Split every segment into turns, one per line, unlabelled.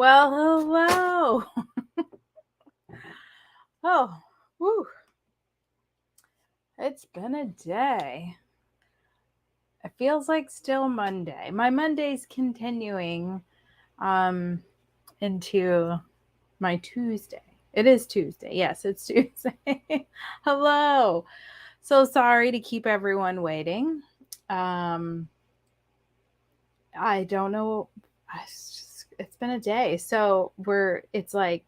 Well, hello. Oh, woo. It's been a day. It feels like still Monday. My Monday's continuing um into my Tuesday. It is Tuesday. Yes, it's Tuesday. Hello. So sorry to keep everyone waiting. Um I don't know. It's been a day. So it's like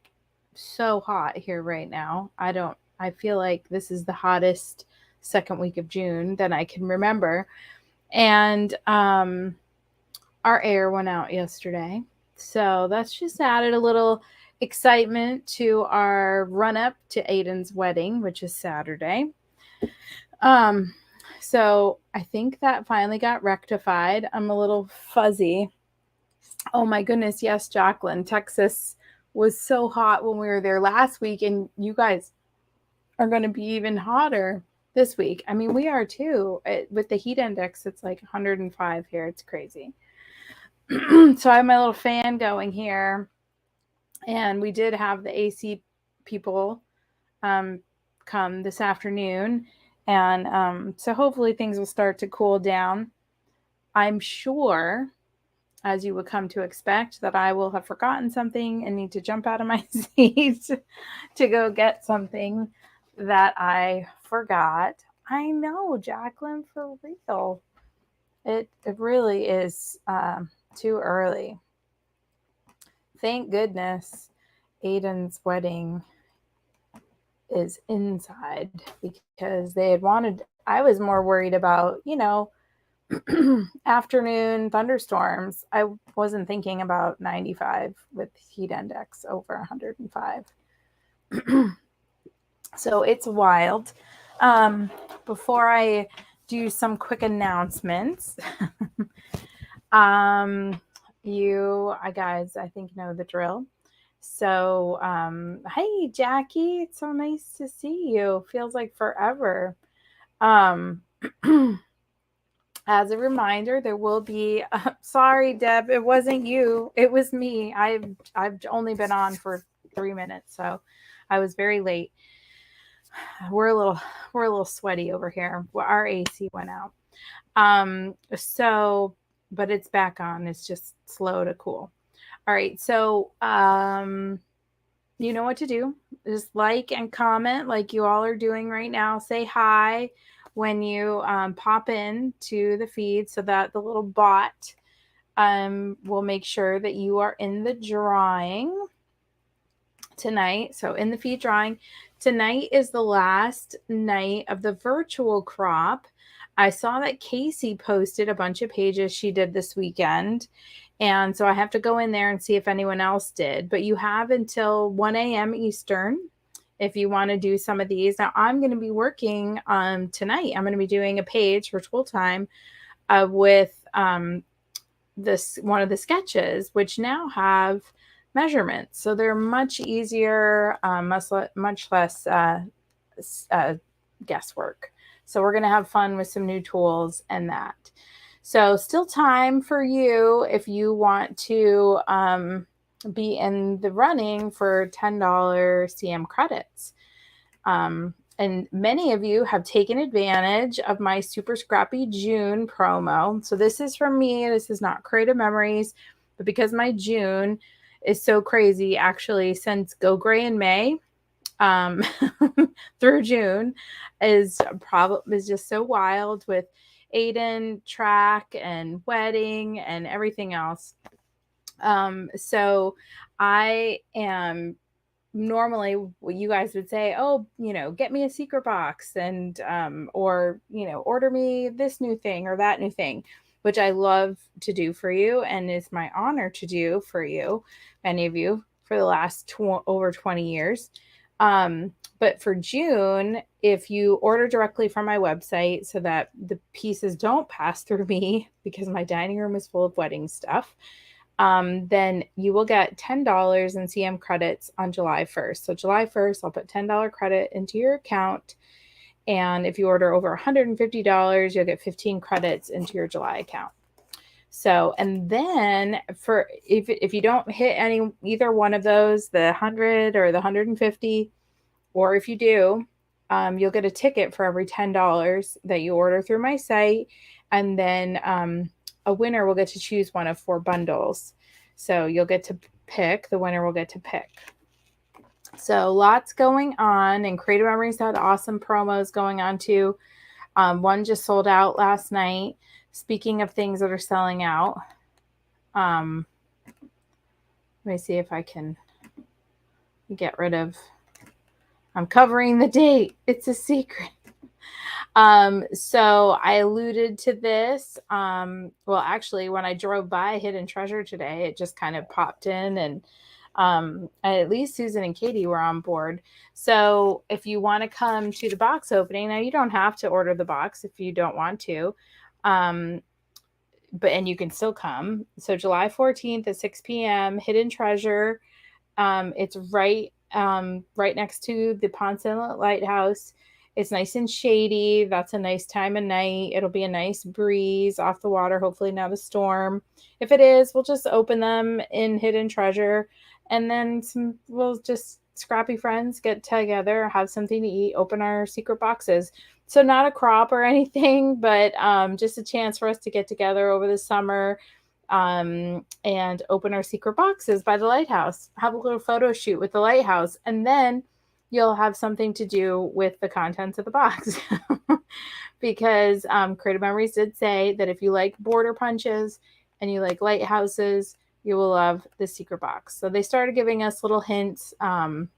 so hot here right now. I feel like this is the hottest second week of June that I can remember. And our air went out yesterday. So that's just added a little excitement to our run up to Aiden's wedding, which is Saturday. Um, so I think that finally got rectified. I'm a little fuzzy. Oh my goodness, yes, Jacqueline. Texas was so hot when we were there last week, and you guys are going to be even hotter this week. I mean, we are too. With the heat index, it's like 105 here. It's crazy. So I have my little fan going here, and we did have the AC people um, come this afternoon, and so hopefully things will start to cool down. I'm sure, as you would come to expect, that I will have forgotten something and need to jump out of my seat to go get something that I forgot. I know, Jacqueline, for real. It really is too early. Thank goodness Aiden's wedding is inside because they had wanted, I was more worried about, afternoon thunderstorms. I wasn't thinking about 95 with heat index over 105. So it's wild. Before I do some quick announcements, you guys, I think, know the drill. So, hey, Jackie, it's so nice to see you. Feels like forever. As a reminder, there will be. Sorry, Deb, it wasn't you. It was me. I've only been on for 3 minutes, so I was very late. We're a little sweaty over here. Our AC went out. So, but it's back on. It's just slow to cool. All right. So, you know what to do. Just like and comment like you all are doing right now. Say hi when you pop in to the feed so that the little bot will make sure that you are in the drawing tonight. So in the feed drawing, tonight is the last night of the virtual crop. I saw that Casey posted a bunch of pages she did this weekend. And so I have to go in there and see if anyone else did. But you have until 1 a.m. Eastern if you want to do some of these. Now, I'm going to be working tonight. I'm going to be doing a page for Tool Time with this one of the sketches, which now have measurements. So they're much easier, much less guesswork. So we're going to have fun with some new tools and that. So still time for you if you want to be in the running for $10 CM credits. And many of you have taken advantage of my Super Scrappy June promo. So this is from me. This is not Creative Memories, but because my June is so crazy, actually, since Go Gray in May through June is just so wild with Aiden, track, and wedding, and everything else. So I am normally you guys would say, oh, get me a secret box and or order me this new thing or that new thing, which I love to do for you and is my honor to do for you, many of you, for the last over 20 years. But for June, if you order directly from my website so that the pieces don't pass through me because my dining room is full of wedding stuff, then you will get $10 in CM credits on July 1st. So July 1st, I'll put $10 credit into your account. And if you order over $150, you'll get 15 credits into your July account. So, and then for if you don't hit either one of those, the 100 or the 150, or if you do, you'll get a ticket for every $10 that you order through my site, and then a winner will get to choose one of 4 bundles. So you'll get to pick. The winner will get to pick. So lots going on, and Creative Memories had awesome promos going on too. One just sold out last night. Speaking of things that are selling out, let me see if I can get rid of. I'm covering the date. It's a secret. So I alluded to this. Well, actually, when I drove by Hidden Treasure today, it just kind of popped in, and at least Susan and Katie were on board. So if you want to come to the box opening, now you don't have to order the box if you don't want to, and you can still come. So July 14th at 6 p.m. Hidden Treasure. It's right next to the Ponce Inlet Lighthouse. It's nice and shady. That's a nice time of night. It'll be a nice breeze off the water, hopefully not a storm. If it is, we'll just open them in Hidden Treasure, and then we'll just scrappy friends get together, have something to eat, open our secret boxes. So not a crop or anything, but just a chance for us to get together over the summer, and open our secret boxes by the lighthouse, have a little photo shoot with the lighthouse, and then you'll have something to do with the contents of the box. Because Creative Memories did say that if you like border punches and you like lighthouses, you will love the secret box. So they started giving us little hints. And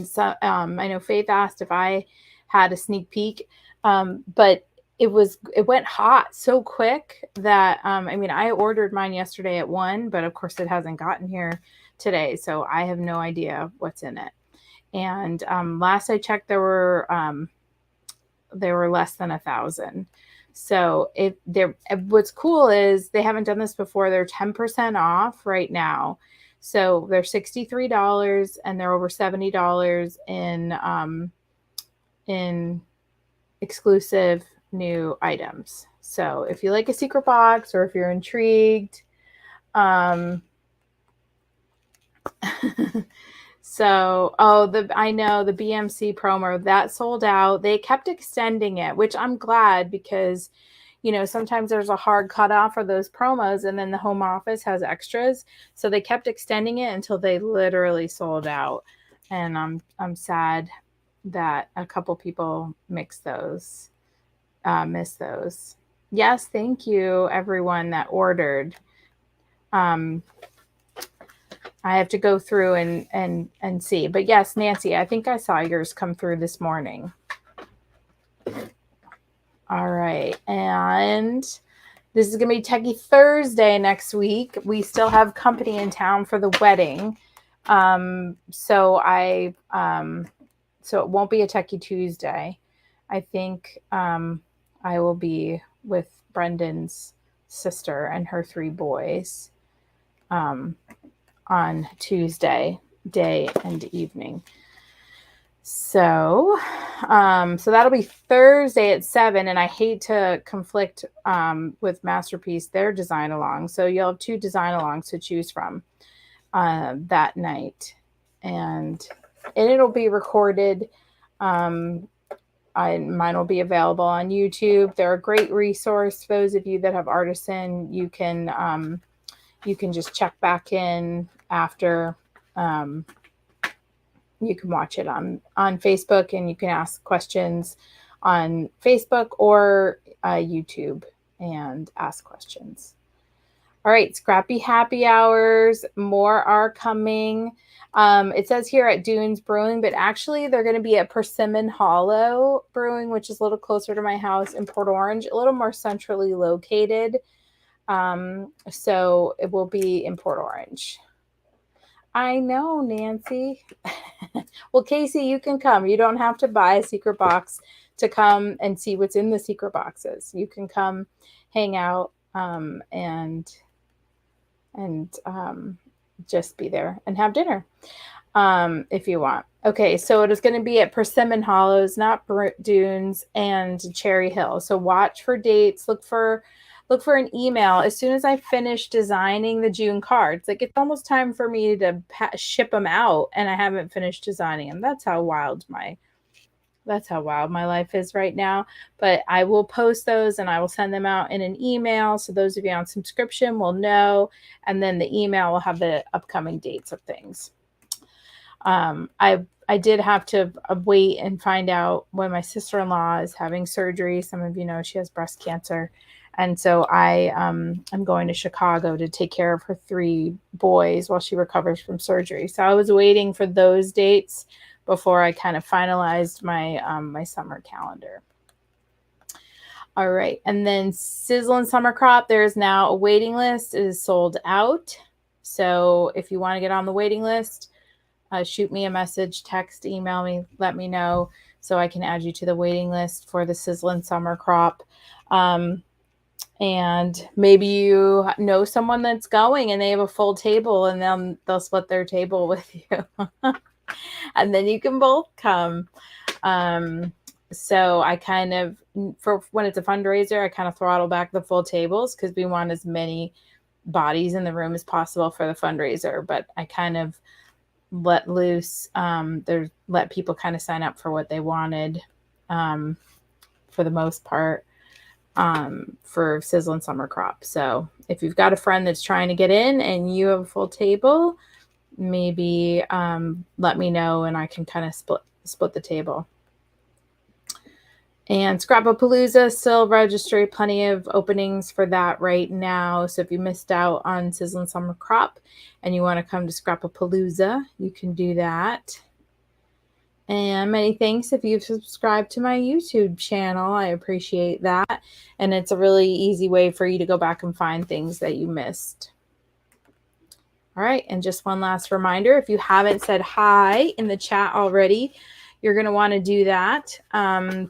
so I know Faith asked if I had a sneak peek, but it went hot so quick that I ordered mine yesterday at 1, but of course it hasn't gotten here today, so I have no idea what's in it. And last I checked, there were less than 1,000. So what's cool is they haven't done this before. They're 10% off right now. So they're $63 and they're over $70 in exclusive new items. So if you like a secret box, or if you're intrigued, so, I know the BMC promo that sold out. They kept extending it, which I'm glad, because, sometimes there's a hard cutoff for those promos, and then the home office has extras. So they kept extending it until they literally sold out. And I'm sad that a couple people missed those. Yes, thank you, everyone that ordered. I have to go through and see. But yes, Nancy, I think I saw yours come through this morning. All right. And this is going to be Techie Thursday next week. We still have company in town for the wedding. So it won't be a Techie Tuesday. I think I will be with Brendan's sister and her 3 boys on Tuesday, day and evening. So that'll be Thursday at 7, and I hate to conflict with Masterpiece, their design along. So you'll have 2 design alongs to choose from that night, and it'll be recorded. Mine will be available on YouTube. They're a great resource for those of you that have Artisan. You can just check back in after. You can watch it on Facebook, and you can ask questions on Facebook or YouTube and ask questions. All right, Scrappy Happy Hours. More are coming. It says here at Dunes Brewing, but actually they're going to be at Persimmon Hollow Brewing, which is a little closer to my house in Port Orange, a little more centrally located. So it will be in Port Orange. I know, Nancy. Well, Casey, you can come. You don't have to buy a secret box to come and see what's in the secret boxes. You can come hang out and just be there and have dinner if you want. Okay, so it is going to be at Persimmon Hollows, not Dunes, and Cherry Hill. So watch for dates. Look for look for an email as soon as I finish designing the June cards. Like, it's almost time for me to ship them out, and I haven't finished designing them. That's how wild my life is right now. But I will post those and I will send them out in an email. So those of you on subscription will know. And then the email will have the upcoming dates of things. I did have to wait and find out when my sister-in-law is having surgery. Some of you know she has breast cancer. And so I'm going to Chicago to take care of her 3 boys while she recovers from surgery. So I was waiting for those dates before I kind of finalized my my summer calendar. All right, and then Sizzlin' Summer Crop, there's now a waiting list. It is sold out. So if you want to get on the waiting list, shoot me a message, text, email me, let me know so I can add you to the waiting list for the Sizzlin' Summer Crop. And maybe you know someone that's going and they have a full table, and they'll split their table with you. And then you can both come. So I kind of, for when it's a fundraiser, I kind of throttle back the full tables because we want as many bodies in the room as possible for the fundraiser. But I kind of let loose, let people kind of sign up for what they wanted, for the most part, for Sizzlin' Summer Crop. So if you've got a friend that's trying to get in and you have a full table, maybe let me know and I can kind of split the table. And Scrapapalooza still registry, plenty of openings for that right now. So if you missed out on Sizzlin' Summer Crop and you want to come to Scrapapalooza, you can do that. And many thanks if you've subscribed to my YouTube channel. I appreciate that. And it's a really easy way for you to go back and find things that you missed. All right, and just one last reminder, if you haven't said hi in the chat already, you're going to want to do that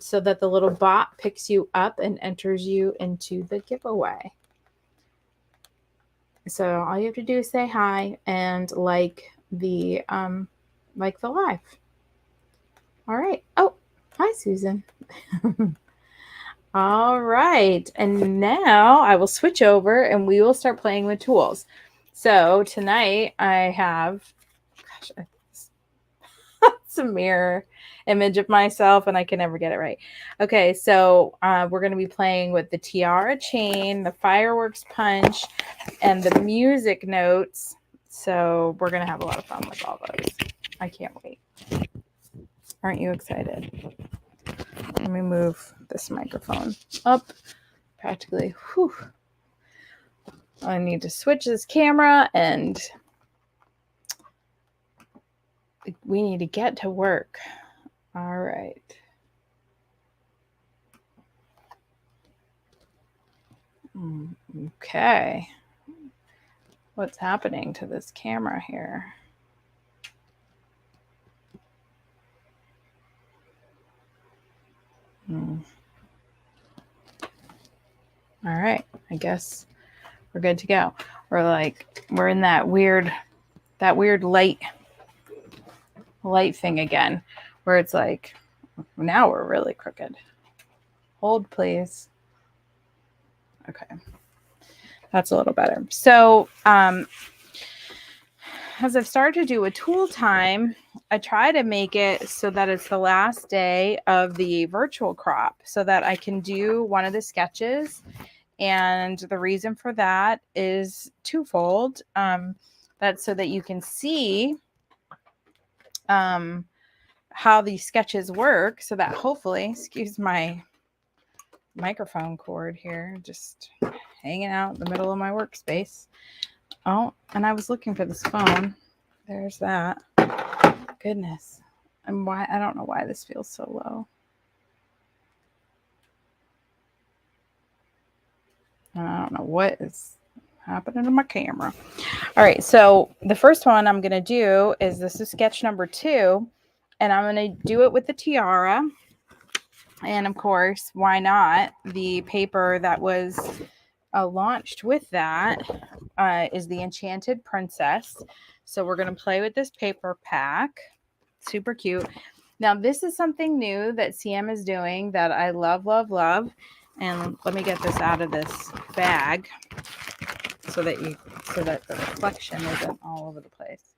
so that the little bot picks you up and enters you into the giveaway. So all you have to do is say hi and like the live. All right. Oh, hi, Susan. All right. And now I will switch over and we will start playing with tools. So tonight I have, it's a mirror image of myself and I can never get it right. Okay, so we're going to be playing with the Tiara chain, the fireworks punch, and the music notes. So we're going to have a lot of fun with all those. I can't wait. Aren't you excited? Let me move this microphone up practically. Whew. I need to switch this camera and we need to get to work. All right. Okay. What's happening to this camera here? All right. I guess we're good to go. We're in that weird light thing again, where it's like, now we're really crooked. Hold, please. Okay. That's a little better. So, as I've started to do a tool time, I try to make it so that it's the last day of the virtual crop so that I can do one of the sketches. And the reason for that is twofold. That's so that you can see how these sketches work, so that hopefully, excuse my microphone cord here, just hanging out in the middle of my workspace. Oh, and I was looking for this phone. There's that. Goodness. And why, I don't know why this feels so low. I don't know what is happening to my camera. All right, so the first one I'm going to do is, this is sketch number 2, and I'm going to do it with the tiara. And of course, why not? The paper that was launched with that is the Enchanted Princess. So we're going to play with this paper pack. Super cute. Now, this is something new that CM is doing that I love, love, love. And let me get this out of this bag so that the reflection isn't all over the place.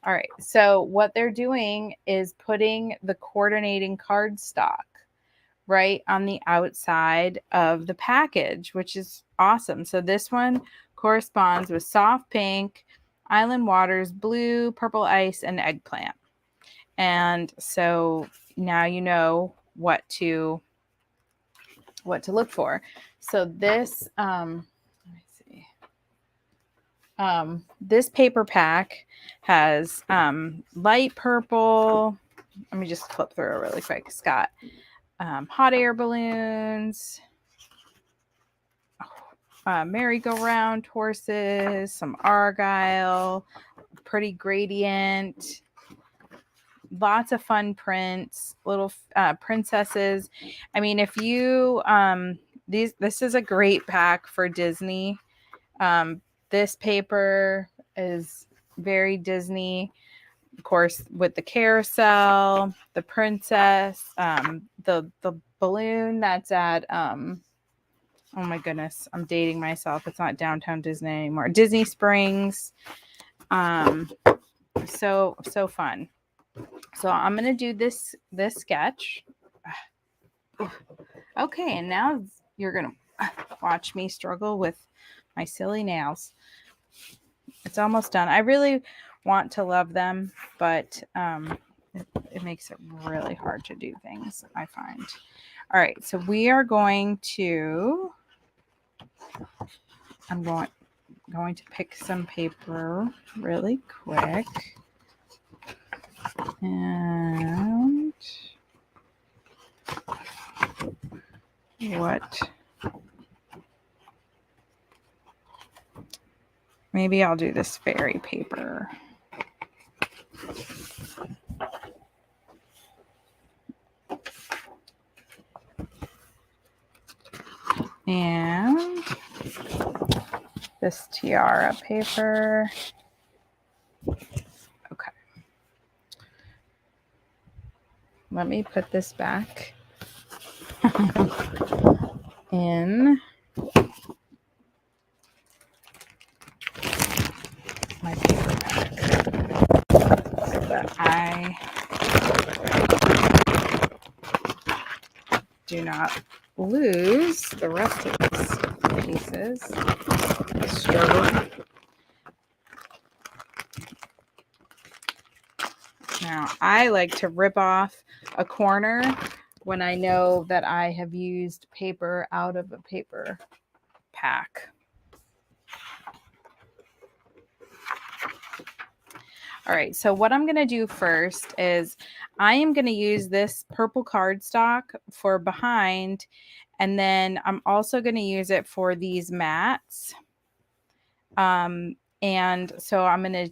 All right, so what they're doing is putting the coordinating cardstock right on the outside of the package, which is awesome. So this one corresponds with soft pink, island waters, blue, purple ice, and eggplant. And so now you know what to look for. So this let me see. This paper pack has light purple. Let me just flip through it really quick. It's got hot air balloons, merry-go-round horses, some argyle, pretty gradient, lots of fun prints, little princesses. I mean, if you this is a great pack for Disney. This paper is very Disney, of course, with the carousel, the princess, the balloon that's at oh my goodness, I'm dating myself. It's not Downtown Disney anymore. Disney Springs. So fun. So I'm gonna do this sketch. Okay, and now you're gonna watch me struggle with my silly nails. It's almost done. I really want to love them, but it makes it really hard to do things, I find. All right, so we are going to, I'm going to pick some paper really quick. And maybe I'll do this fairy paper. And this Tiara paper. Okay. Let me put this back in my paper pack so that I do not lose the rest of these pieces. Struggling. Now, I like to rip off a corner when I know that I have used paper out of a paper pack. All right, so what I'm going to do first is I am going to use this purple cardstock for behind, and then I'm also going to use it for these mats. And so I'm going to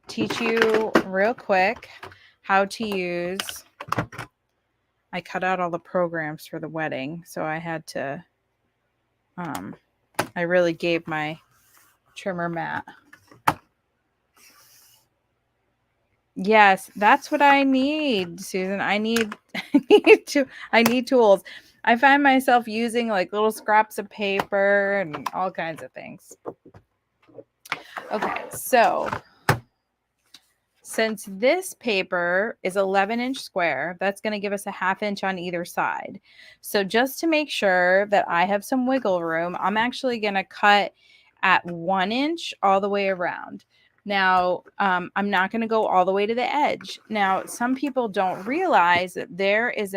teach you real quick how to use, I cut out all the programs for the wedding, so I had to, I really gave my trimmer mat. Yes, that's what I need, Susan. I need tools. I find myself using like little scraps of paper and all kinds of things. Okay, so since this paper is 11-inch square, that's going to give us a 1/2 inch on either side. So just to make sure that I have some wiggle room, I'm actually going to cut at 1 inch all the way around. Now, I'm not going to go all the way to the edge. Now, some people don't realize that there is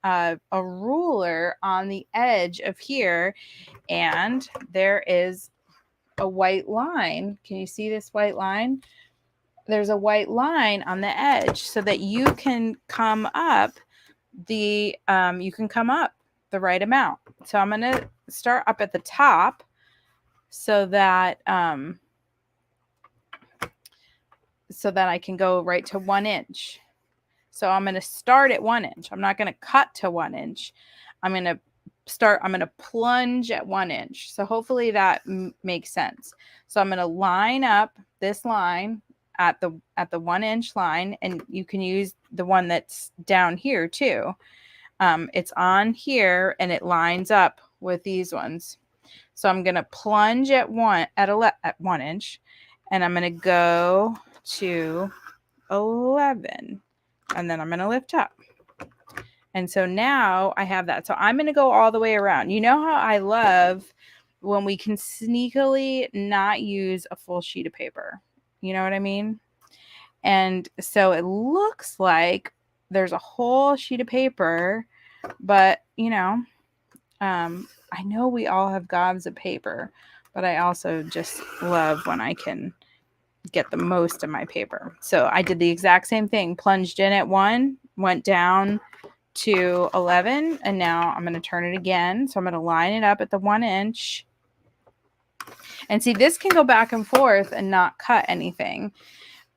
a ruler on the edge of here, and there is a white line. Can you see this white line? There's a white line on the edge so that you can come up the right amount. So I'm going to start up at the top so that I can go right to 1 inch. So I'm going to start at 1 inch. I'm not going to cut to 1 inch. I'm going to plunge at 1 inch. So hopefully that makes sense. So I'm going to line up this line at the 1 inch line, and you can use the one that's down here too. It's on here and it lines up with these ones. So I'm going to plunge at 1 inch, and I'm going to go to 11, and then I'm going to lift up. And so now I have that. So I'm going to go all the way around. You know how I love when we can sneakily not use a full sheet of paper. You know what I mean? And so it looks like there's a whole sheet of paper, but you know, I know we all have gobs of paper, but I also just love when I can get the most of my paper. So I did the exact same thing, plunged in at 1, went down to 11, and now I'm going to turn it again. So I'm going to line it up at the 1 inch. And see, this can go back and forth and not cut anything.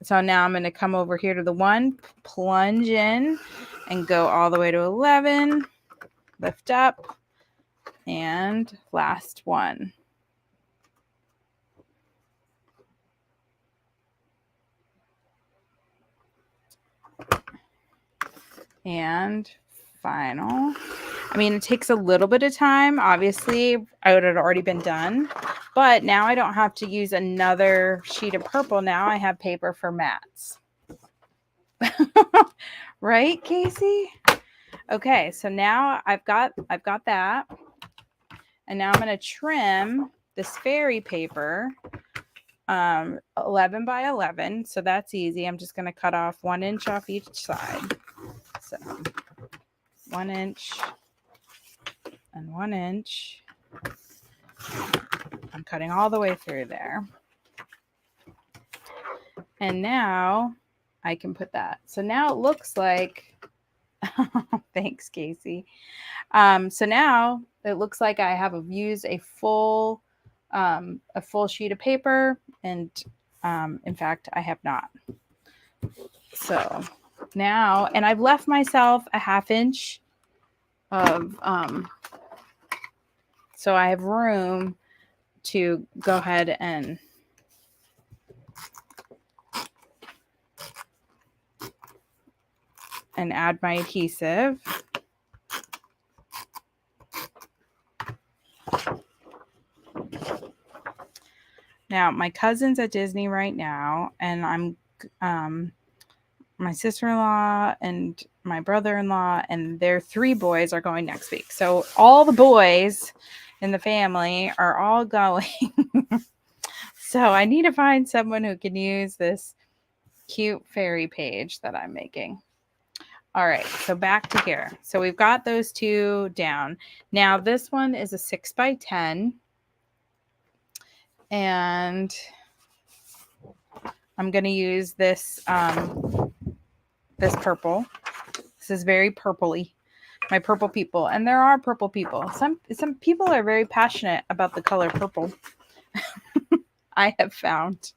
So now I'm going to come over here to the 1, plunge in, and go all the way to 11, lift up, and last one. And final. I mean, it takes a little bit of time. Obviously, I would have already been done. But now I don't have to use another sheet of purple. Now I have paper for mats. Right, Casey? Okay, so now I've got that. And now I'm going to trim this fairy paper 11 by 11. So that's easy. I'm just going to cut off 1 inch off each side. So 1 inch and 1 inch. I'm cutting all the way through there. And now I can put that. So now it looks like, thanks, Casey. So now it looks like I have used a full sheet of paper, and in fact, I have not. So now, and I've left myself a 1/2 inch of, so I have room to go ahead and add my adhesive. Now, my cousin's at Disney right now, and I'm my sister-in-law and my brother-in-law and their 3 boys are going next week. So all the boys in the family are all going. So I need to find someone who can use this cute fairy page that I'm making. All right, so back to here. So we've got those 2 down. Now this one is a 6 by 10. And I'm going to use this this purple. This is very purpley. My purple people. And there are purple people. Some people are very passionate about the color purple. I have found.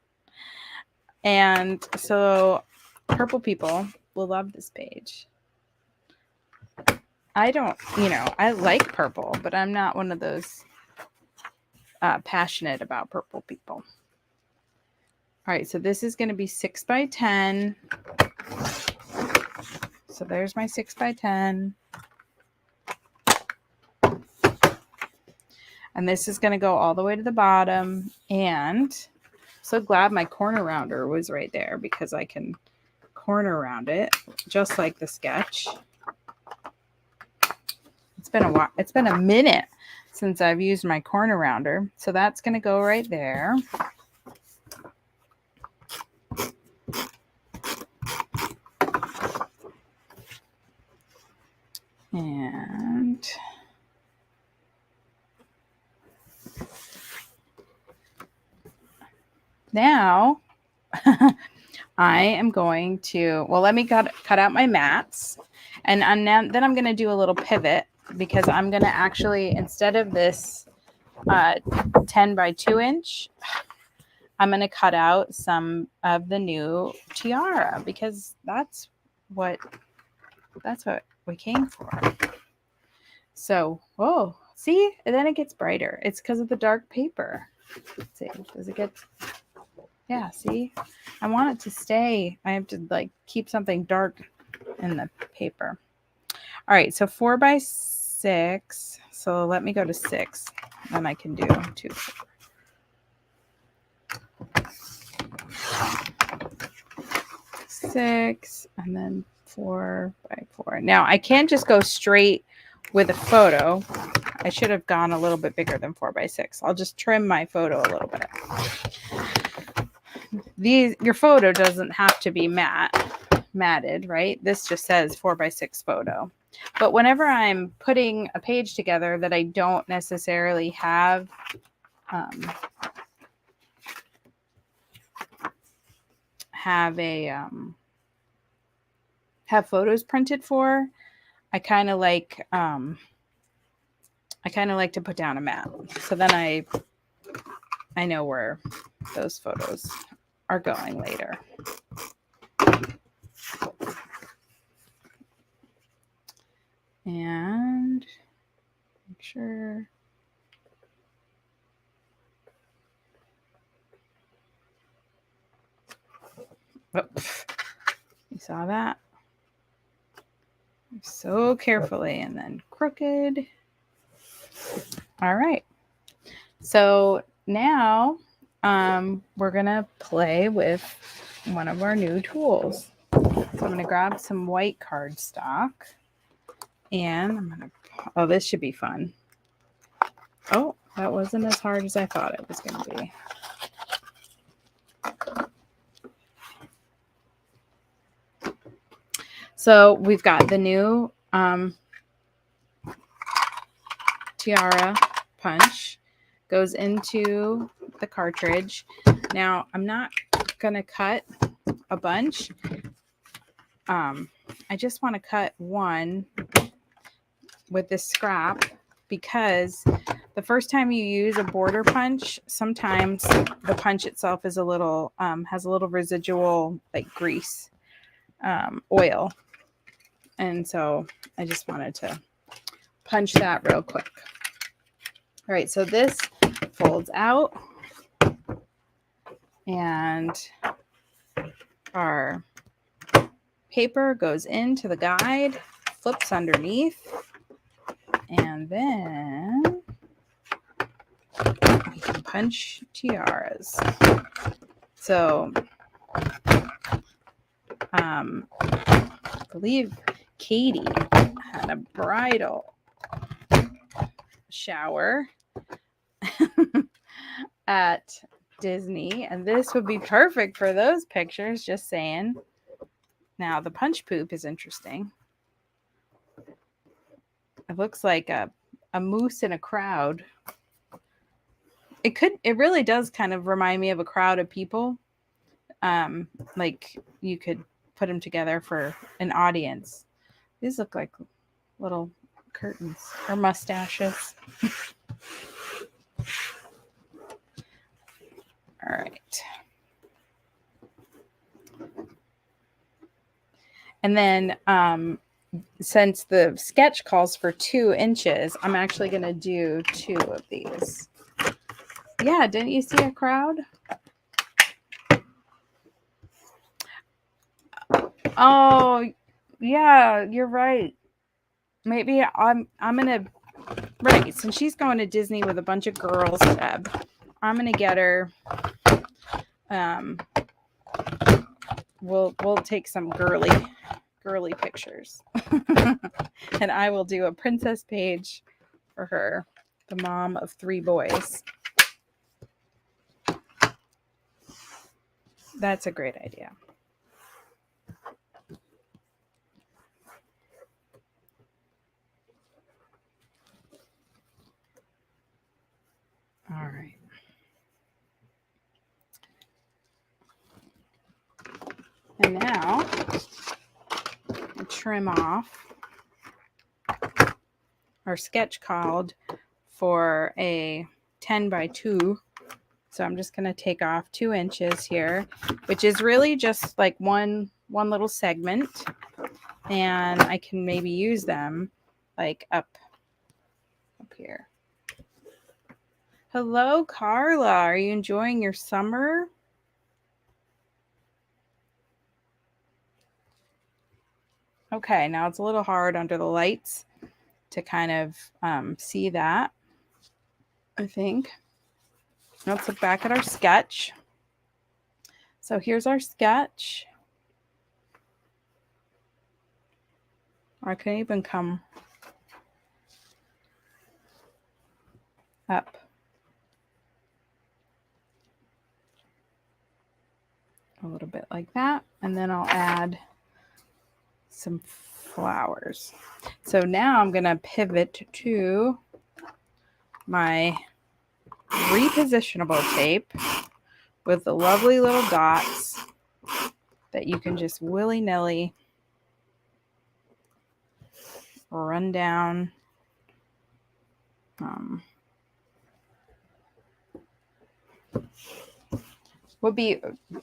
And so purple people will love this page. I don't, I like purple, but I'm not one of those passionate about purple people. All right, so this is going to be 6 by 10. So there's my 6 by 10. And this is going to go all the way to the bottom. And I'm so glad my corner rounder was right there, because I can corner round it just like the sketch. It's been a while. It's been a minute since I've used my corner rounder. So that's going to go right there. And now I am going to, well, let me cut out my mats. And then I'm going to do a little pivot, because I'm going to actually, instead of this 10 by 2 inch, I'm going to cut out some of the new Tiara, because that's what we came for. So, whoa, see, and then it gets brighter. It's because of the dark paper. Let's see, does it get, yeah, see, I want it to stay. I have to keep something dark in the paper. All right, so 4 by 6. 6. So let me go to 6. Then I can do 2. 6 and then 4 by 4. Now I can't just go straight with a photo. I should have gone a little bit bigger than 4 by 6. I'll just trim my photo a little bit. Your photo doesn't have to be matted, right? This just says 4 by 6 photo. But whenever I'm putting a page together that I don't necessarily have have photos printed for, I kind of like to put down a map, so then I know where those photos are going later. And make sure. Oh, you saw that? So carefully, and then crooked. All right. So now we're going to play with one of our new tools. So I'm going to grab some white cardstock, and I'm going to, oh, this should be fun. Oh, that wasn't as hard as I thought it was going to be. So we've got the new Tiara punch, goes into the cartridge. Now I'm not going to cut a bunch. I just want to cut one with this scrap, because the first time you use a border punch, sometimes the punch itself is a little has a little residual like grease, oil, and so I just wanted to punch that real quick. All right, so this folds out, and our paper goes into the guide, flips underneath, and then we can punch tiaras. So I believe Katie had a bridal shower at Disney, and this would be perfect for those pictures, just saying. Now the punch poop is interesting. It looks like a moose in a crowd. It really does kind of remind me of a crowd of people. Like you could put them together for an audience. These look like little curtains or mustaches. All right. And then since the sketch calls for 2 inches, I'm actually going to do 2 of these. Yeah, didn't you see a crowd? Oh, yeah, you're right. Maybe I'm gonna, right, since she's going to Disney with a bunch of girls, Deb, I'm gonna get her. We'll take some girly pictures, and I will do a princess page for her, the mom of 3 boys. That's a great idea. All right. And now I trim off. Our sketch called for a 10 by 2. So I'm just going to take off 2 inches here, which is really just like one little segment. And I can maybe use them like up here. Hello, Carla. Are you enjoying your summer? Okay, now it's a little hard under the lights. to kind of see that, I think. Let's look back at our sketch. So here's our sketch. I can even come up a little bit like that, and then I'll add some flowers. So now I'm going to pivot to my repositionable tape with the lovely little dots that you can just willy-nilly run down.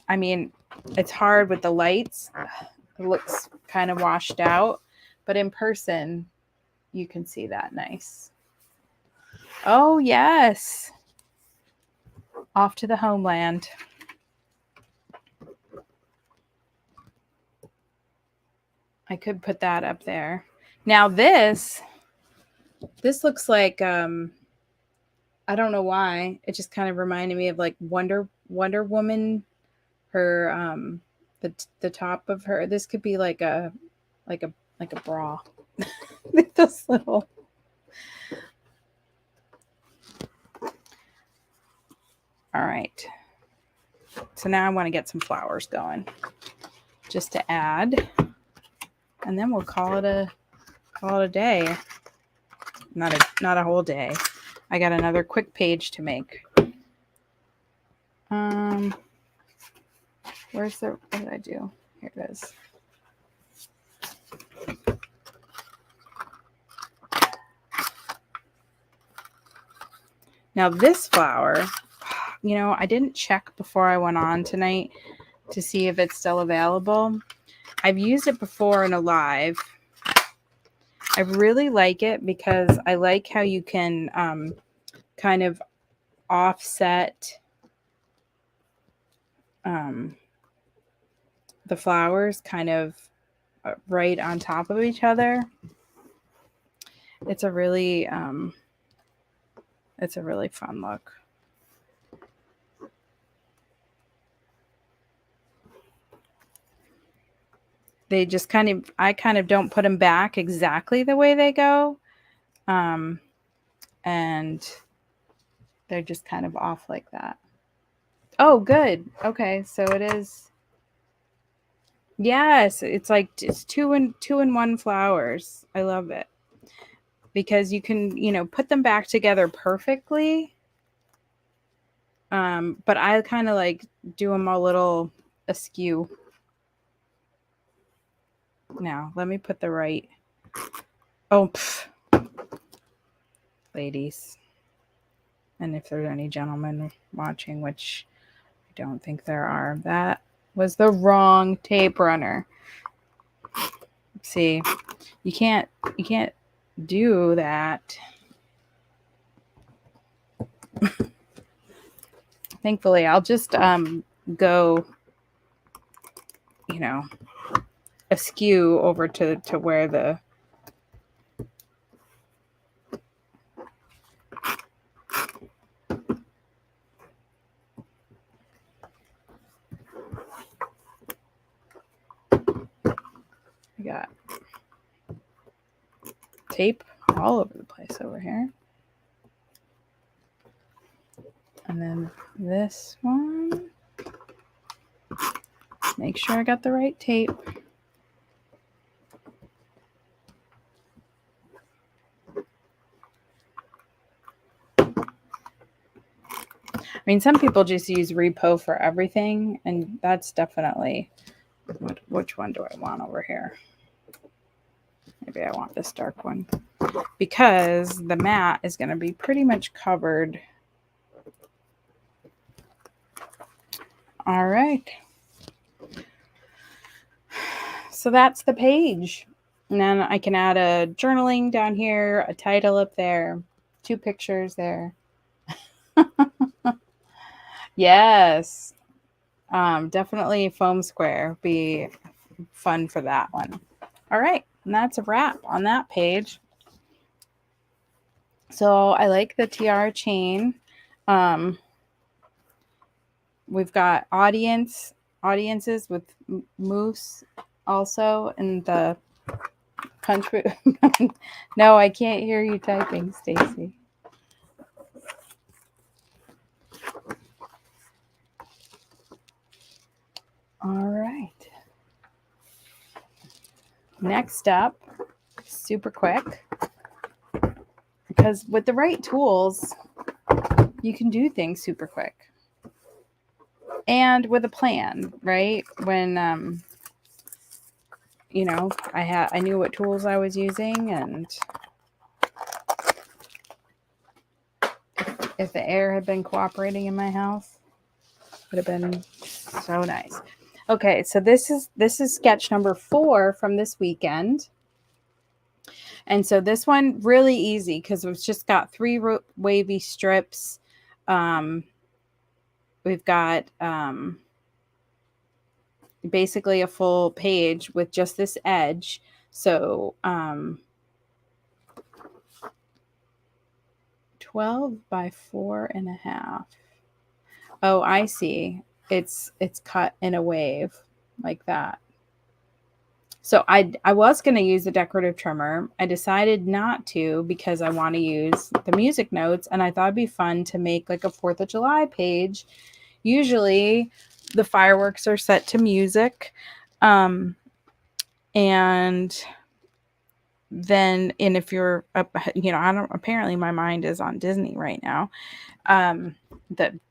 I mean, it's hard with the lights. It looks kind of washed out, but in person, you can see that nice. Oh, yes. Off to the homeland. I could put that up there. Now this looks like, I don't know why. It just kind of reminded me of like Wonder Woman. Her, the top of her. This could be like a bra. This little. All right. So now I want to get some flowers going, just to add, and then we'll call it a day. Not a whole day. I got another quick page to make. What did I do? Here it is. Now this flower, you know, I didn't check before I went on tonight to see if it's still available. I've used it before in a live. I really like it because I like how you can kind of offset the flowers kind of right on top of each other. It's a really fun look. They just I kind of don't put them back exactly the way they go. And they're just kind of off like that. Oh, good. Okay. So it is. Yes. It's like it's two in one flowers. I love it because you can, you know, put them back together perfectly. But I kind of like do them a little askew. Now, let me put the right. Oh, ladies. And if there's any gentlemen watching, which I don't think there are, that was the wrong tape runner. See, you can't do that. Thankfully, I'll just go, you know, askew over to where the I got tape all over the place over here. And then this one. Make sure I got the right tape. I mean, some people just use repo for everything, and that's definitely which one do I want over here? Maybe I want this dark one because the mat is going to be pretty much covered. All right. So that's the page. And then I can add a journaling down here, a title up there, 2 pictures there. Yes. Definitely foam square. Be fun for that one. All right. And that's a wrap on that page. So I like the Tiara chain. We've got audiences with moose also in the country. No, I can't hear you typing, Stacy. All right. Next up, super quick, because with the right tools, you can do things super quick. And with a plan, right? When you know, I knew what tools I was using, and if the air had been cooperating in my house, would have been so nice. Okay, so this is sketch number 4 from this weekend. And so this one really easy because it's just got 3 wavy strips. We've got basically a full page with just this edge. So 12 by 4.5. Oh, I see. It's cut in a wave like that. So I was going to use the decorative trimmer. I decided not to because I want to use the music notes, and I thought it'd be fun to make like a 4th of July page. Usually the fireworks are set to music. And then, and if you're, you know, apparently my mind is on Disney right now.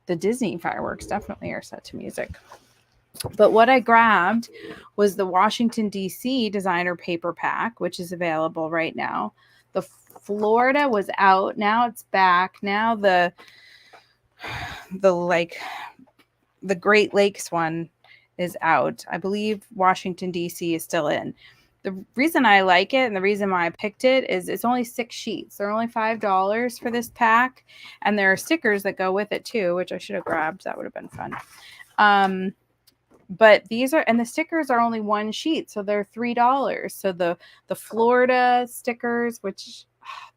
The Disney fireworks definitely are set to music. But what I grabbed was the Washington, D.C. designer paper pack, which is available right now. The Florida was out. Now it's back. Now the Great Lakes one is out. I believe Washington, D.C. is still in. The reason I like it and the reason why I picked it is it's only 6 sheets. They're only $5 for this pack. And there are stickers that go with it too, which I should have grabbed. That would have been fun. But these are, and the stickers are only 1 sheet, so they're $3. So the Florida stickers, which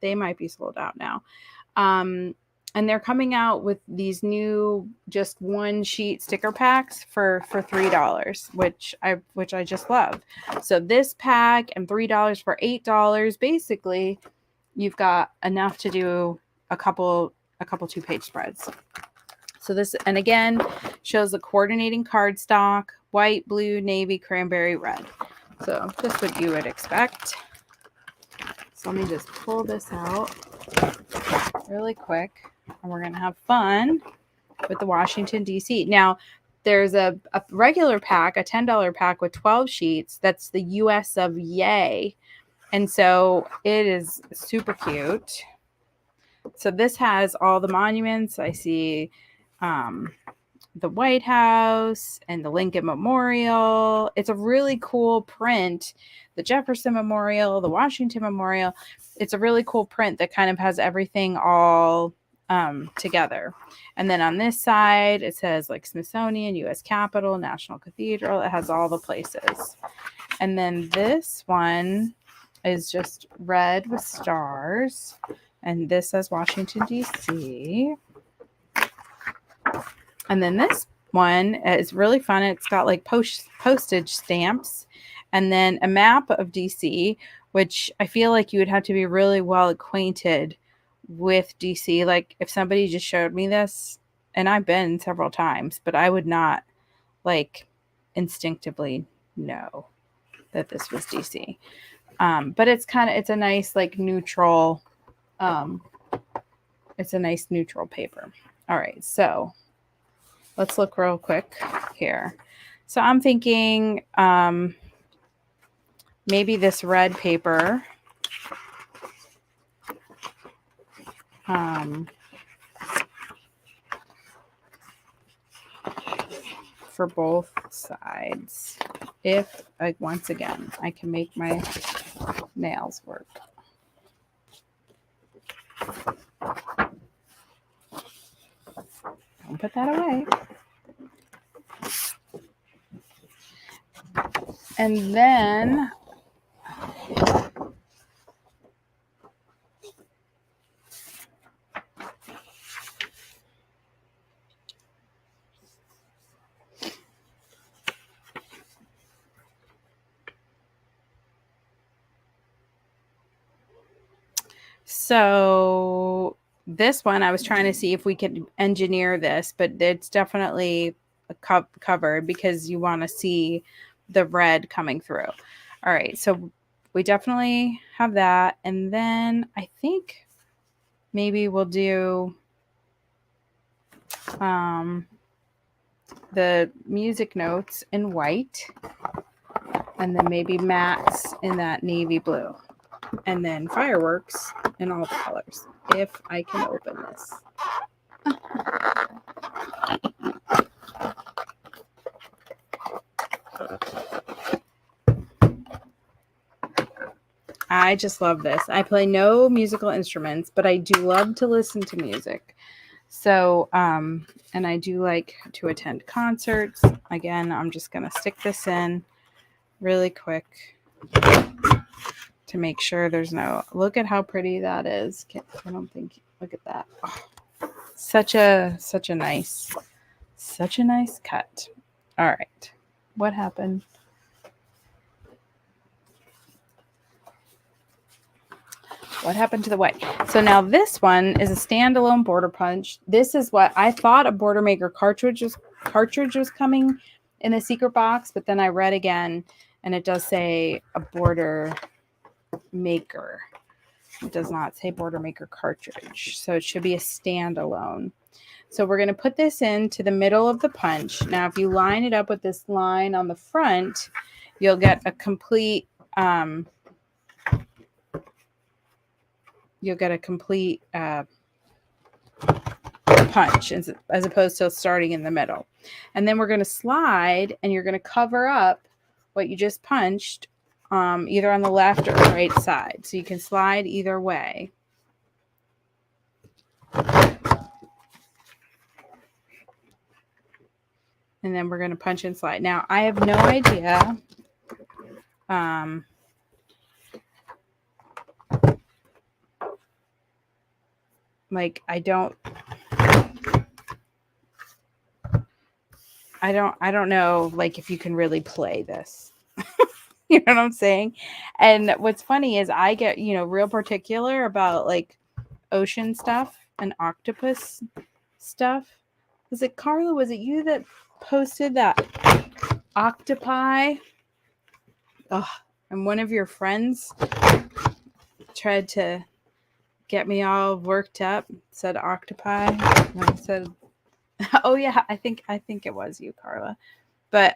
they might be sold out now, and they're coming out with these new just 1 sheet sticker packs for $3, which I just love. So this pack and $3 for $8, basically, you've got enough to do a couple 2-page spreads. So this, and again, shows the coordinating cardstock, white, blue, navy, cranberry, red. So just what you would expect. So let me just pull this out really quick, and we're going to have fun with the Washington, D.C. Now, there's a regular pack, a $10 pack with 12 sheets. That's the U.S. of Yay. And so it is super cute. So this has all the monuments. I see the White House and the Lincoln Memorial. It's a really cool print. The Jefferson Memorial, the Washington Memorial. It's a really cool print that kind of has everything all together. And then on this side, it says like Smithsonian, U.S. Capitol, National Cathedral. It has all the places. And then this one is just red with stars. And this says Washington, D.C. And then this one is really fun. It's got like postage stamps and then a map of DC, which I feel like you would have to be really well acquainted with DC. Like if somebody just showed me this, and I've been several times, but I would not like instinctively know that this was DC. But it's a nice like neutral, it's a nice neutral paper. All right, so let's look real quick here. So I'm thinking maybe this red paper for both sides. If, like, once again, I can make my nails work. Don't put that away. And then So this one, I was trying to see if we could engineer this, but it's definitely covered because you want to see the red coming through. All right, so we definitely have that. And then I think maybe we'll do the music notes in white, and then maybe mats in that navy blue, and then fireworks in all the colors, if I can open this. I just love this. I play no musical instruments, but I do love to listen to music. So, and I do like to attend concerts. Again, I'm just going to stick this in really quick to make sure there's no, look at how pretty that is. I don't think, look at that. Oh, such a nice cut. All right. What happened? What happened to the white? So now this one is a standalone border punch. This is what I thought a Border Maker cartridge was coming in a secret box, but then I read again and it does say a Border Maker. It does not say Border Maker cartridge. So it should be a standalone. So we're going to put this into the middle of the punch. Now, if you line it up with this line on the front, you'll get a complete punch as opposed to starting in the middle. And then we're going to slide, and you're going to cover up what you just punched either on the left or right side. So you can slide either way. And then we're going to punch and slide. Now, I have no idea like I don't know like if you can really play this. You know what I'm saying? And what's funny is I get, real particular about like ocean stuff and octopus stuff. Was it Carla? Was it you that posted that octopi? Oh, and one of your friends tried to get me all worked up, said octopi. And I said, oh yeah, I think it was you, Carla. But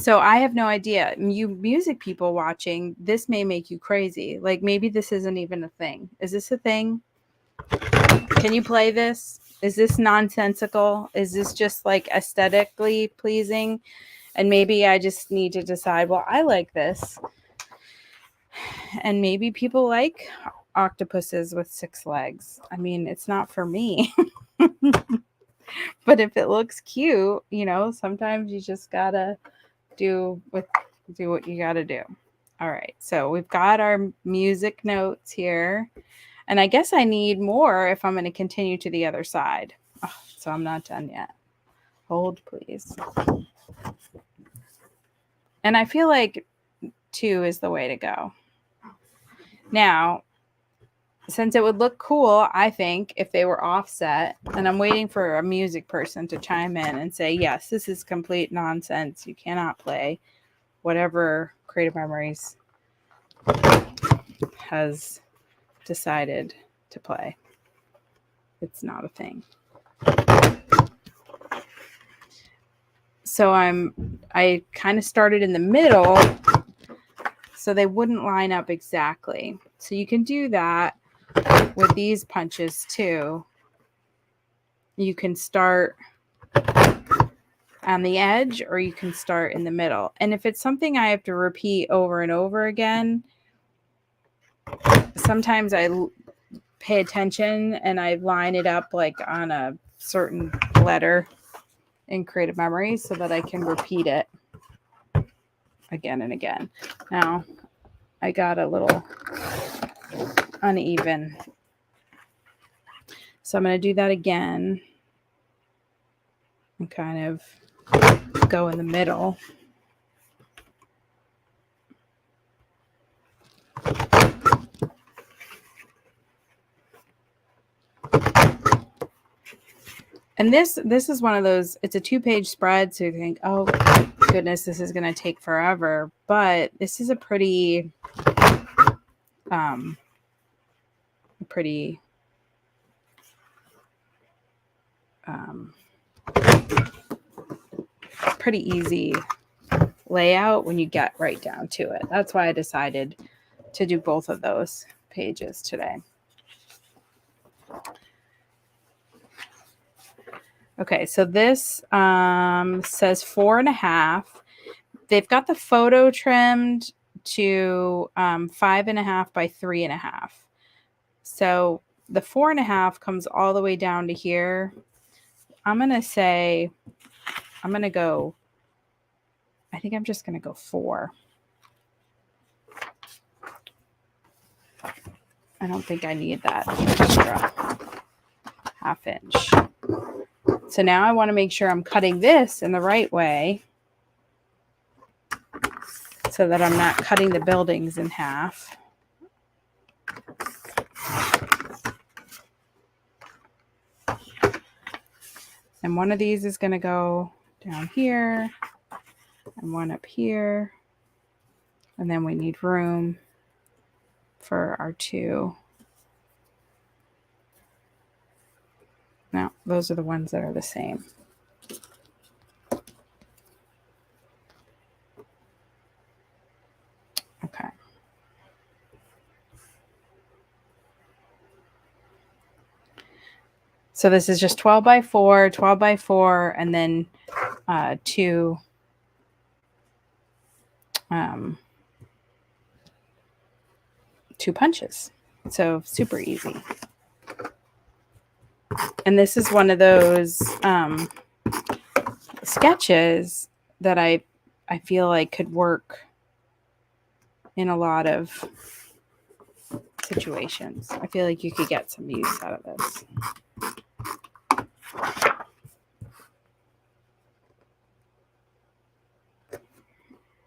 so I have no idea. You music people watching, this may make you crazy. Like maybe this isn't even a thing. Is this a thing? Can you play this? Is this nonsensical? Is this just like aesthetically pleasing? And maybe I just need to decide, well, I like this. And maybe people like octopuses with 6 legs. I mean, it's not for me. But if it looks cute, sometimes you just gotta do what you gotta do. All right, so we've got our music notes here. And I guess I need more if I'm going to continue to the other side. Oh, so I'm not done yet. Hold, please. And I feel like 2 is the way to go. Now, since it would look cool, I think, if they were offset, and I'm waiting for a music person to chime in and say, yes, this is complete nonsense. You cannot play whatever Creative Memories has decided to play. It's not a thing. So I kind of started in the middle so they wouldn't line up exactly. So you can do that with these punches too. You can start on the edge or you can start in the middle. And if it's something I have to repeat over and over again, sometimes I pay attention and I line it up like on a certain letter in Creative Memories so that I can repeat it again and again. Now, I got a little uneven. So I'm going to do that again and kind of go in the middle. And this is one of those, it's a 2-page spread, so you think, oh goodness, this is going to take forever. But this is a pretty pretty easy layout when you get right down to it. That's why I decided to do both of those pages today. Okay, so this says 4.5. They've got the photo trimmed to 5.5 by 3.5. So the 4.5 comes all the way down to here. I'm going to say, I think I'm just going to go 4. I don't think I need that extra 1/2 inch. So now I want to make sure I'm cutting this in the right way so that I'm not cutting the buildings in half. And one of these is going to go down here and one up here. And then we need room for our 2. No, those are the ones that are the same. Okay. So this is just 12 by 4, 12 by 4, and then 2 2 punches. So super easy. And this is one of those sketches that I feel like could work in a lot of situations. I feel like you could get some use out of this.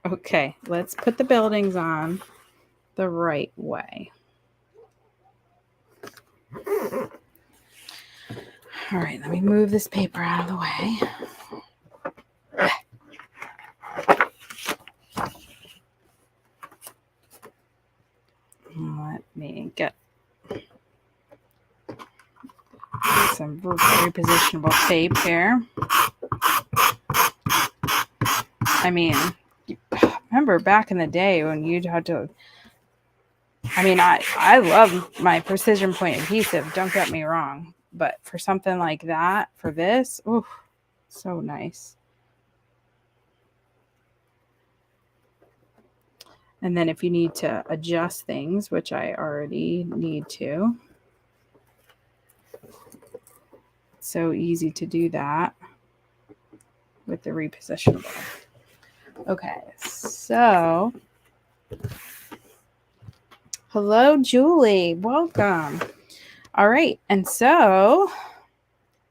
Okay, let's put the buildings on the right way. All right, let me move this paper out of the way. Let me get some repositionable tape here. I mean, remember back in the day when you'd had to, I mean, I love my precision point adhesive, don't get me wrong. But for something like that, for this, ooh, so nice. And then if you need to adjust things, which I already need to, it's so easy to do that with the repositionable. Okay, so hello, Julie. Welcome. All right, and so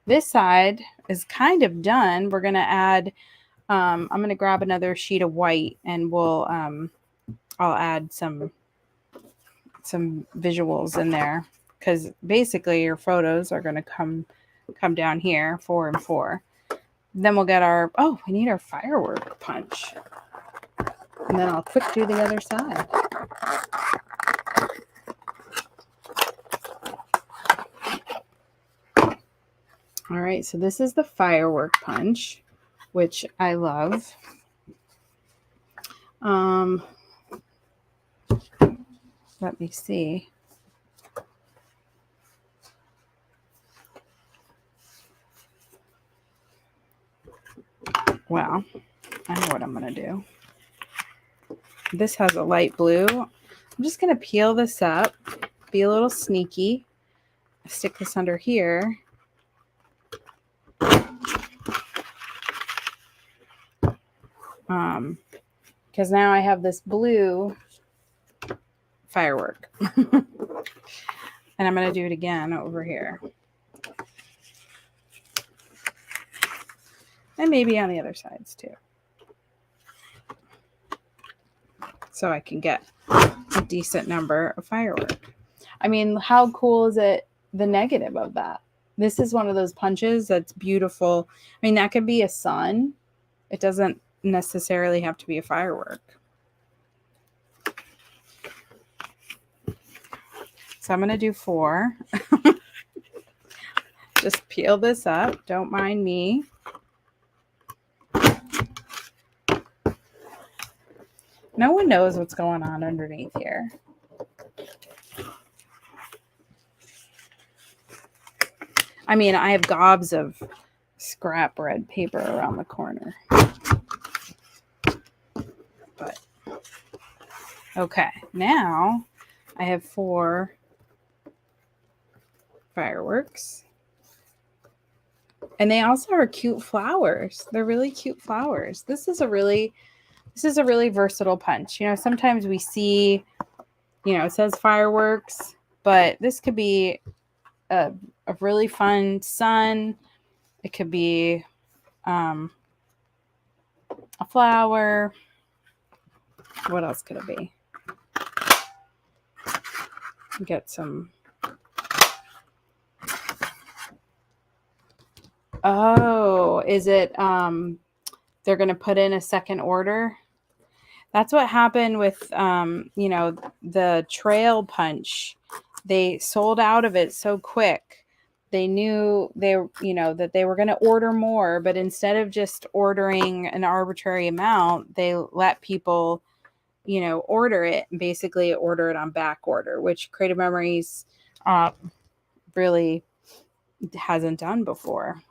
this side is kind of done. We're going to add, I'm going to grab another sheet of white and we'll, I'll add some visuals in there because basically your photos are going to come down here, 4 and 4. Then we'll get our, oh, we need our firework punch. And then I'll quick do the other side. All right, so this is the firework punch, which I love. Let me see. Well, I know what I'm going to do. This has a light blue. I'm just going to peel this up, be a little sneaky, stick this under here. Because now I have this blue firework. And I'm going to do it again over here. And maybe on the other sides too. So I can get a decent number of firework. I mean, how cool is it, the negative of that? This is one of those punches that's beautiful. I mean, that could be a sun. It doesn't necessarily have to be a firework. So I'm going to do 4. Just peel this up. Don't mind me. No one knows what's going on underneath here. I mean, I have gobs of scrap red paper around the corner. But okay, now I have 4 fireworks. And they also are cute flowers. They're really cute flowers. This is a really versatile punch. You know, sometimes we see, you know, it says fireworks, but this could be a really fun sun. It could be a flower. What else could it be? Get some. Oh, is it they're going to put in a second order? That's what happened with you know, the trail punch. They sold out of it so quick. They knew you know, that they were going to order more, but instead of just ordering an arbitrary amount, they let people, you know, order it and basically order it on back order, which Creative Memories really hasn't done before.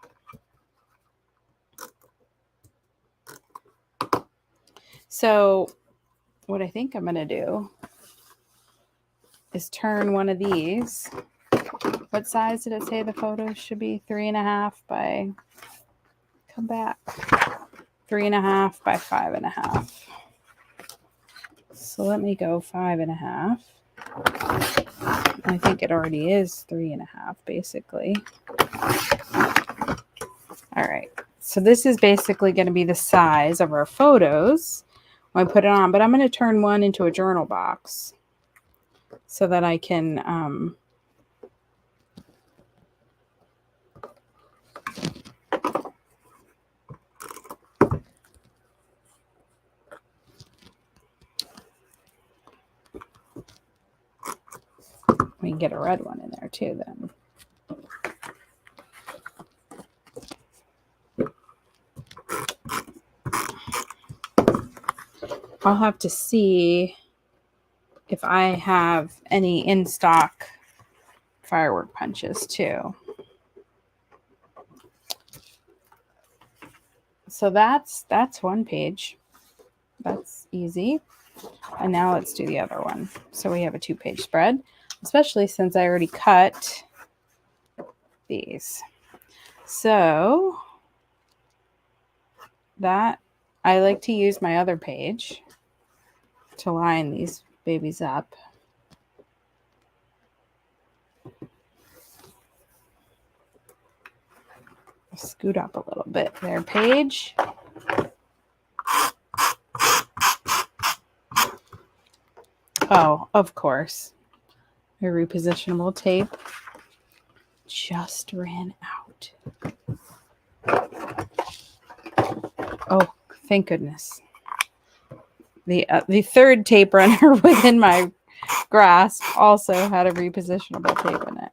So what I think I'm going to do is turn one of these. What size did it say the photos should be? 3.5 by, come back, 3.5 by 5.5. So let me go 5.5. I think it already is 3.5 basically. All right. So this is basically going to be the size of our photos when I put it on, but I'm going to turn one into a journal box so that I can we can get a red one in there too then. I'll have to see if I have any in stock firework punches too. So that's one page. That's easy. And now let's do the other one. So we have a 2-page spread, especially since I already cut these. So that I like to use my other page to line these babies up. Scoot up a little bit there, page. Oh, of course. My repositionable tape just ran out. Oh, thank goodness. The third tape runner within my grasp also had a repositionable tape in it.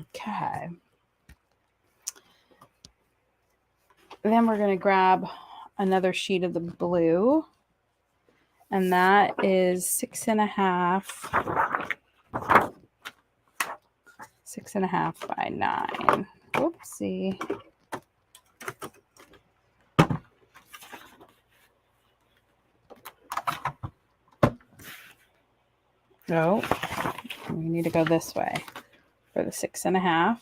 Okay. Then we're going to grab another sheet of the blue, and that is 6.5 by 9. Whoopsie. No, we need to go this way for the 6.5.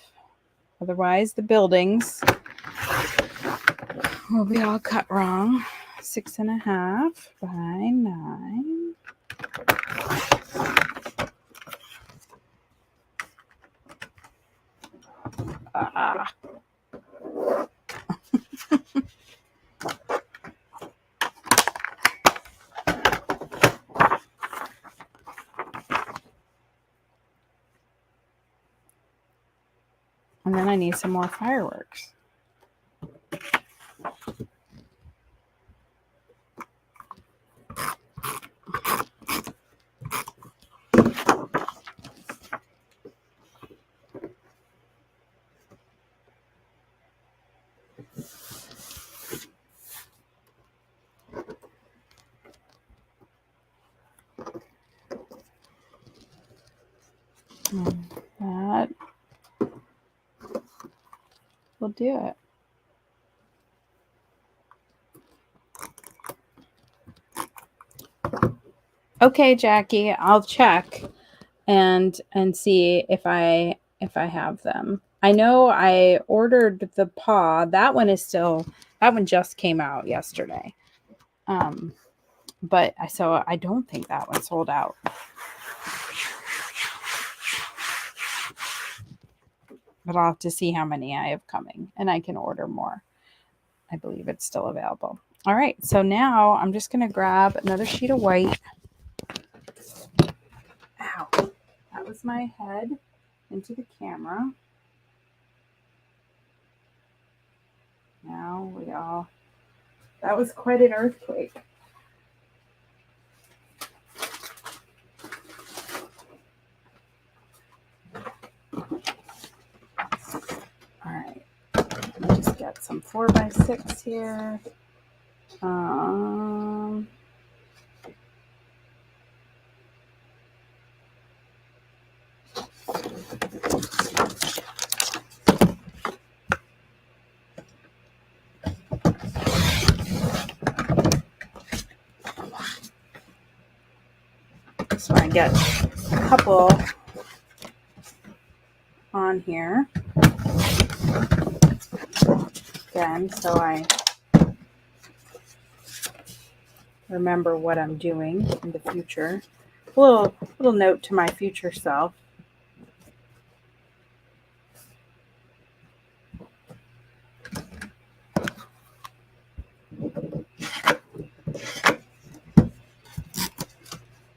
Otherwise, the buildings will be all cut wrong. 6.5 by 9. And then I need some more fireworks. That will do it. Okay, Jackie, I'll check and see if I have them. I know I ordered the paw. That one just came out yesterday. But so I don't think that one sold out. But I'll have to see how many I have coming, and I can order more. I believe it's still available. All right, so now I'm just going to grab another sheet of white. Ow, that was my head into the camera. Now that was quite an earthquake. All right, let me just get some 4x6 here. So I get a couple on here. Again, so I remember what I'm doing in the future. A little note to my future self.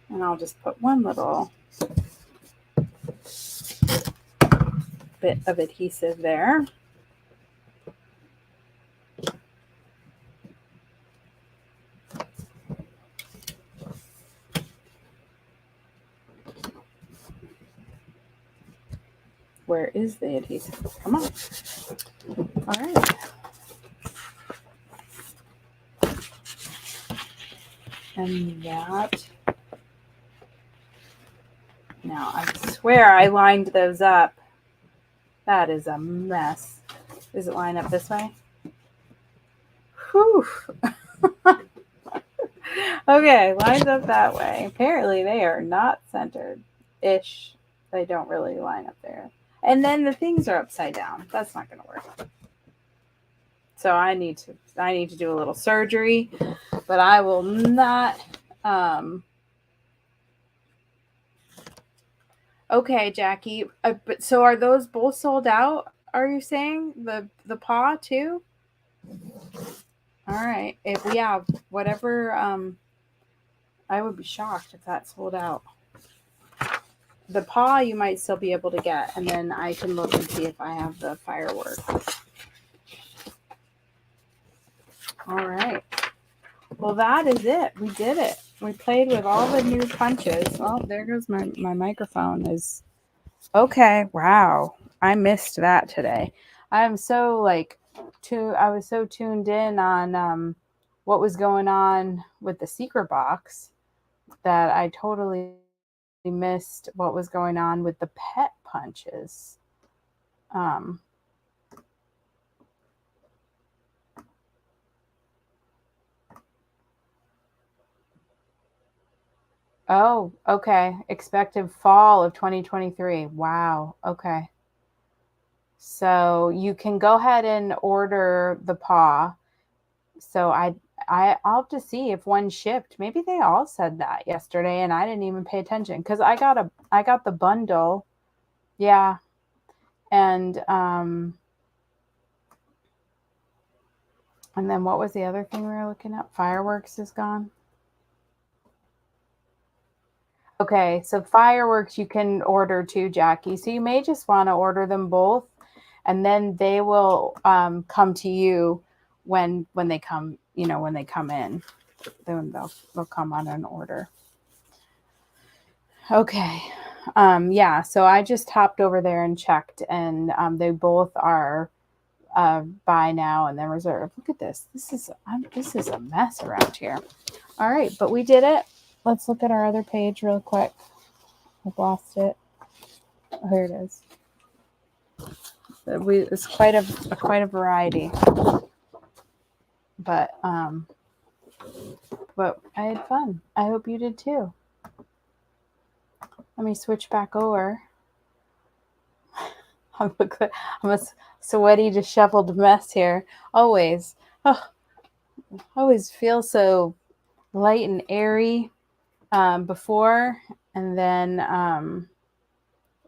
And I'll just put one little bit of adhesive there. Where is the adhesive? Come on. All right. And that. Now, I swear I lined those up. That is a mess. Does it line up this way? Whew. Okay, lines up that way. Apparently they are not centered-ish. They don't really line up there. And then the things are upside down. That's not going to work. So I need to do a little surgery, but I will not. Okay, Jackie. But so are those both sold out? Are you saying the paw too? All right. If we have whatever, I would be shocked if that sold out. The paw you might still be able to get, and then I can look and see if I have the fireworks. All right. Well, that is it. We did it. We played with all the new punches. Oh, there goes my microphone. Is okay. Wow. I missed that today. I'm so I was so tuned in on what was going on with the secret box that I totally missed what was going on with the pet punches. Oh, okay. Expected fall of 2023. Wow. Okay. So you can go ahead and order the paw. So I'll have to see if one shipped. Maybe they all said that yesterday and I didn't even pay attention because I got the bundle. Yeah. And then what was the other thing we were looking at? Fireworks is gone. Okay, so fireworks you can order too, Jackie. So you may just want to order them both and then they will come to you when they come, when they come in. Then they'll come on an order. Okay. Yeah, so I just hopped over there and checked, and they both are buy now and then reserve. Look at this. This is a mess around here. All right, but we did it. Let's look at our other page real quick. I've lost it. Oh, here it is. It's quite a variety, but I had fun. I hope you did too. Let me switch back over. I'm a sweaty, disheveled mess here. Always. Oh, always feel so light and airy before, and then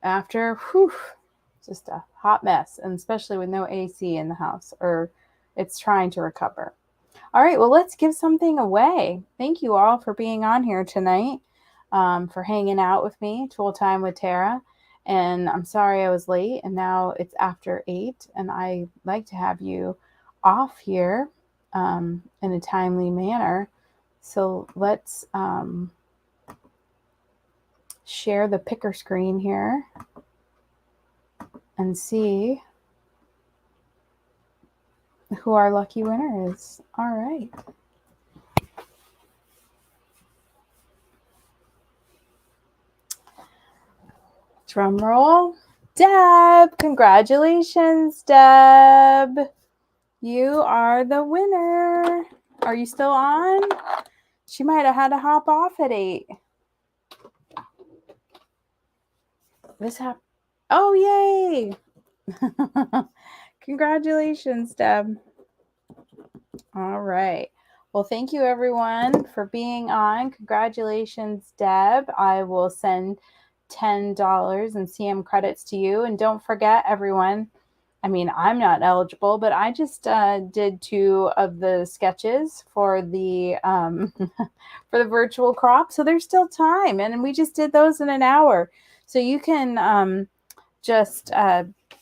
after, whew, just a hot mess, and especially with no AC in the house, or it's trying to recover. All right, well, let's give something away. Thank you all for being on here tonight, for hanging out with me, Tool Time with Tara. And I'm sorry I was late, and now it's after 8, and I like to have you off here in a timely manner. So let's share the picker screen here and see who our lucky winner is. All right. Drum roll. Deb, congratulations, Deb. You are the winner. Are you still on? She might have had to hop off at 8. This happened. Oh, yay. Congratulations, Deb. All right. Well, thank you, everyone, for being on. Congratulations, Deb. I will send $10 in CM credits to you. And don't forget, everyone, I mean, I'm not eligible, but I just did 2 of the sketches for the for the virtual crop. So there's still time. And we just did those in an hour. So you can just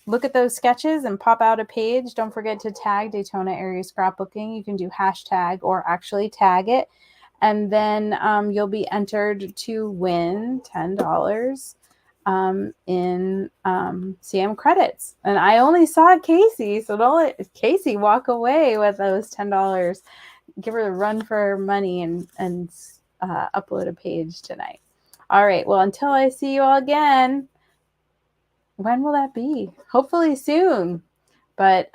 look at those sketches and pop out a page. Don't forget to tag Daytona Area Scrapbooking. You can do hashtag or actually tag it. And then you'll be entered to win $10 in CM credits. And I only saw Casey, so don't let Casey walk away with those $10. Give her a run for her money and upload a page tonight. All right. Well, until I see you all again, when will that be? Hopefully soon. But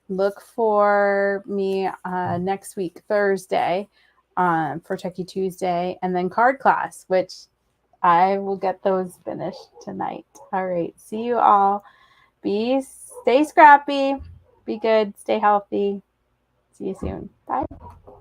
look for me next week, Thursday, for Techie Tuesday, and then card class, which I will get those finished tonight. All right. See you all. Stay scrappy. Be good. Stay healthy. See you soon. Bye.